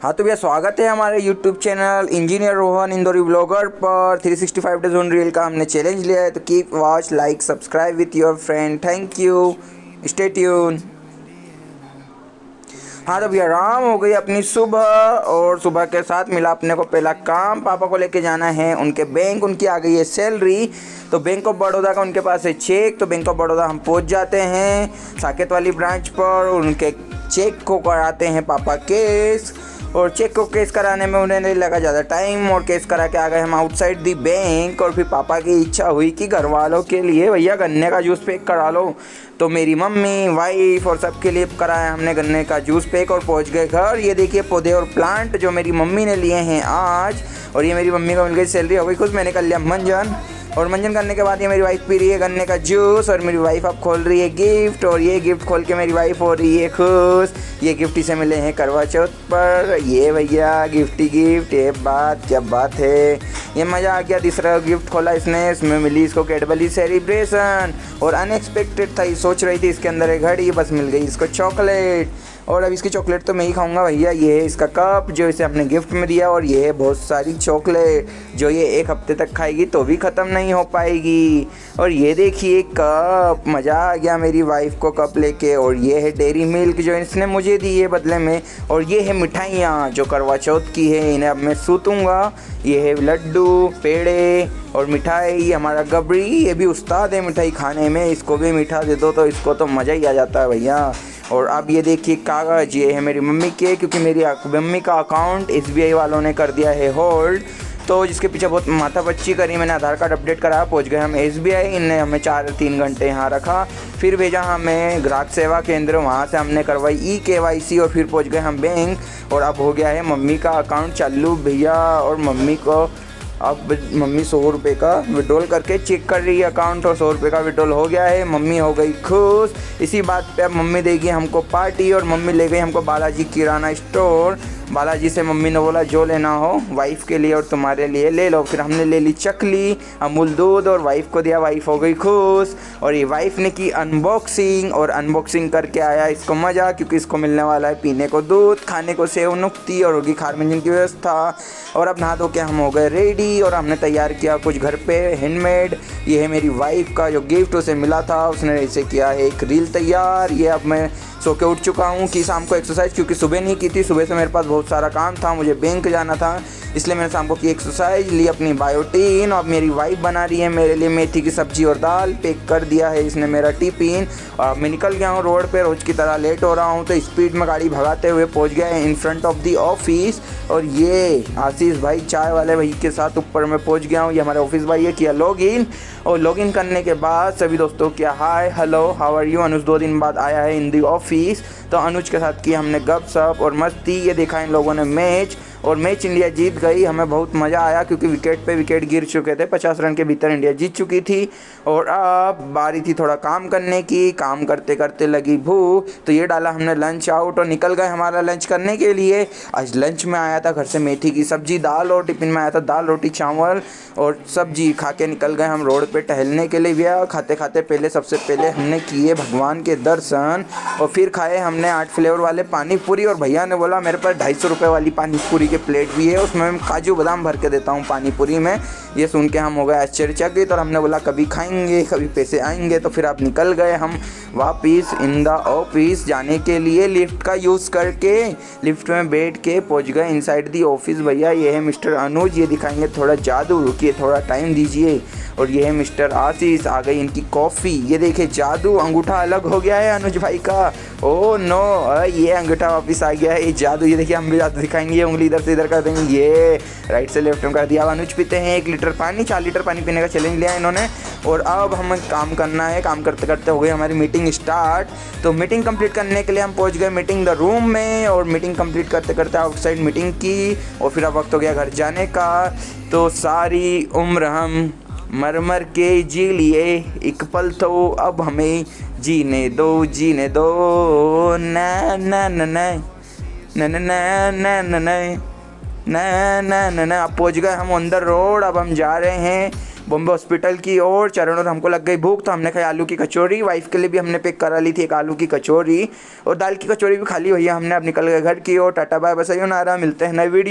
हाँ तो भैया स्वागत है हमारे YouTube channel engineer Rohan Indori blogger पर 365 डेज ऑन रील का हमने चैलेंज लिया है। तो keep watch like subscribe with your friend. Thank you, stay tune. हाँ तो भैया राम हो गई अपनी सुबह, और सुबह के साथ मिला अपने को पहला काम। पापा को लेके जाना है उनके बैंक, उनकी आ गई है सैलरी। तो बैंक ऑफ बड़ौदा का उनके पास है चेक। तो बैंक ऑफ बड़ौदा हम पहुंच जाते हैं साकेत वाली ब्रांच पर, उनके चेक को कराते हैं पापा केस। और चेक को केस कराने में उन्हें नहीं लगा ज़्यादा टाइम, और केस करा के आ गए हम आउटसाइड दी बैंक। और फिर पापा की इच्छा हुई कि घर वालों के लिए भैया गन्ने का जूस पैक करा लो। तो मेरी मम्मी, वाइफ और सबके लिए कराया हमने गन्ने का जूस पैक, और पहुंच गए घर। ये देखिए पौधे और प्लांट जो मेरी मम्मी ने लिए हैं आज। और ये मेरी मम्मी को मिल गई सैलरी, हो गई खुश। मैंने कर लिया मंजन, और मंजन करने के बाद ये मेरी वाइफ पी रही है गन्ने का जूस, और मेरी वाइफ अब खोल रही है गिफ्ट। और ये गिफ्ट खोल के मेरी वाइफ हो रही है खुश। ये गिफ्ट इसे मिले हैं करवा चौथ पर। ये भैया गिफ्ट ही गिफ्ट, ये बात क्या बात है, ये मज़ा आ गया। तीसरा गिफ्ट खोला इसने, इसमें मिली इसको कैडबरी सेलिब्रेशन, और अनएक्सपेक्टेड था। ये सोच रही थी इसके अंदर एक घड़ी, बस मिल गई इसको चॉकलेट। और अब इसकी चॉकलेट तो मैं ही खाऊंगा भैया। ये है इसका कप जो इसे हमने गिफ्ट में दिया, और ये है बहुत सारी चॉकलेट जो ये एक हफ्ते तक खाएगी तो भी ख़त्म नहीं हो पाएगी। और ये देखिए कप, मज़ा आ गया मेरी वाइफ को कप लेके। और ये है डेयरी मिल्क जो इसने मुझे दी है बदले में। और ये है मिठाइयाँ जो करवा चौथ की है, इन्हें अब मैं सूतूँगा। ये है लड्डू, पेड़े और मिठाई। हमारा गबरी ये भी उस्ताद है मिठाई खाने में, इसको भी मीठा दे दो तो इसको तो मज़ा ही आ जाता है भैया। और अब ये देखिए कागज़, ये है मेरी मम्मी के, क्योंकि मेरी मम्मी का अकाउंट SBI वालों ने कर दिया है होल्ड। तो जिसके पीछे बहुत माथापच्ची करी, मैंने आधार कार्ड अपडेट कराया, पहुंच गए हम SBI। इनने हमें 3 घंटे यहाँ रखा, फिर भेजा हमें ग्राहक सेवा केंद्र, वहाँ से हमने करवाई KYC, और फिर पहुँच गए हम बैंक। और अब हो गया है मम्मी का अकाउंट चालू भैया। और मम्मी को अब मम्मी 100 रुपये का विड्रॉल करके चेक कर रही है अकाउंट, और 100 रुपये का विड्रॉल हो गया है। मम्मी हो गई खुश। इसी बात पे अब मम्मी देगी हमको पार्टी, और मम्मी ले गई हमको बालाजी किराना स्टोर। बालाजी से मम्मी ने बोला जो लेना हो वाइफ के लिए और तुम्हारे लिए ले लो। फिर हमने ले ली चकली, अमूल दूध, और वाइफ को दिया, वाइफ हो गई खुश। और ये वाइफ ने की अनबॉक्सिंग, और अनबॉक्सिंग करके आया इसको मज़ा, क्योंकि इसको मिलने वाला है पीने को दूध, खाने को सेव नुक्ती, और होगी खारमंजन की व्यवस्था। और अब नहा धो के हम हो गए रेडी, और हमने तैयार किया कुछ घर पे हैंडमेड। ये है मेरी वाइफ का जो गिफ्ट उसे मिला था, उसने इसे किया है एक रील तैयार। ये अब मैं सो के उठ चुका हूँ कि शाम को एक्सरसाइज, क्योंकि सुबह नहीं की थी, सुबह से मेरे पास बहुत सारा काम था, मुझे बैंक जाना था, इसलिए मैंने शाम को की एक्सरसाइज, ली अपनी बायोटीन। और मेरी वाइफ बना रही है मेरे लिए मेथी की सब्जी और दाल, पैक कर दिया है इसने मेरा टिफिन। और मैं निकल गया हूँ रोड पे, रोज़ की तरह लेट हो रहा हूँ, तो स्पीड में गाड़ी भगाते हुए पहुँच गया है in front of the office. और ये आशीष भाई चाय वाले भाई के साथ ऊपर मैं पहुँच गया हूँ। ये हमारे ऑफिस भाई है, किया लॉगिन। और लॉगिन करने के बाद सभी दोस्तों किया hi hello how are you. Anuj 2 दिन बाद आया है इन दी ऑफिस, तो अनुज के साथ की हमने गपशप और मस्ती। ये देखा इन लोगों ने मैच, और मैच इंडिया जीत गई। हमें बहुत मज़ा आया, क्योंकि विकेट पे विकेट गिर चुके थे, 50 रन के भीतर इंडिया जीत चुकी थी। और अब बारी थी थोड़ा काम करने की, काम करते करते लगी भूख, तो ये डाला हमने लंच आउट, और निकल गए हमारा लंच करने के लिए। आज लंच में आया था घर से मेथी की सब्जी दाल, और टिफिन में आया था दाल रोटी चावल और सब्जी। खा के निकल गए हम रोड पे टहलने के लिए भैया। खाते खाते पहले सबसे पहले हमने किए भगवान के दर्शन, और फिर खाए हमने 8 फ्लेवर वाले पानी पूरी। और भैया ने बोला मेरे पास 250 रुपये वाली पानी पूरी के प्लेट भी है, उसमें मैं काजू बादाम भर के देता हूँ पानी पूरी में। ये सुन के हम हो गए आश्चर्यचकित, और हमने बोला कभी खाएंगे कभी पैसे आएंगे। तो फिर आप निकल गए हम वापस इन द ऑफिस जाने के लिए, लिफ्ट का यूज़ करके लिफ्ट में बैठ के पहुँच गए इनसाइड दी ऑफिस। भैया ये है मिस्टर अनुज, ये दिखाएंगे थोड़ा जादू, रुकिए थोड़ा टाइम दीजिए। और ये है मिस्टर आशीष, आ गई इनकी कॉफ़ी। ये देखिए जादू, अंगूठा अलग हो गया है अनुज भाई का। ओ नो, ये अंगूठा वापस आ गया है, ये जादू। ये देखिए हम भी जादू दिखाएंगे, ये उंगली इधर से इधर कर देंगे, ये राइट से लेफ्ट में कर दिया। अब अनुज पीते हैं 1 लीटर पानी, 4 लीटर पानी पीने का चैलेंज लिया इन्होंने। और अब हमें काम करना है, काम करते करते हो गई हमारी मीटिंग स्टार्ट। तो मीटिंग कंप्लीट करने के लिए हम पहुंच गए मीटिंग द रूम में, और मीटिंग कंप्लीट करते करते आउटसाइड मीटिंग की। और फिर अब वक्त हो गया घर जाने का। तो सारी उम्र हम मर मर के जी लिए, एक पल तो अब हमें जीने दो, जीने दो। ना ना ना ना ना ना ना ना ना ना ना ना ना। अब पहुँच गए हम ऑन द रोड। अब हम जा रहे हैं बॉम्बे हॉस्पिटल की ओर चरण, और हमको लग गई भूख तो हमने खाई आलू की कचौरी। वाइफ के लिए भी हमने पैक करा ली थी एक आलू की कचौरी, और दाल की कचौरी भी खाली हुई है हमने। अब निकल गए घर की ओर। टाटा बाय बाय, sayonara, मिलते हैं नए वीडियो।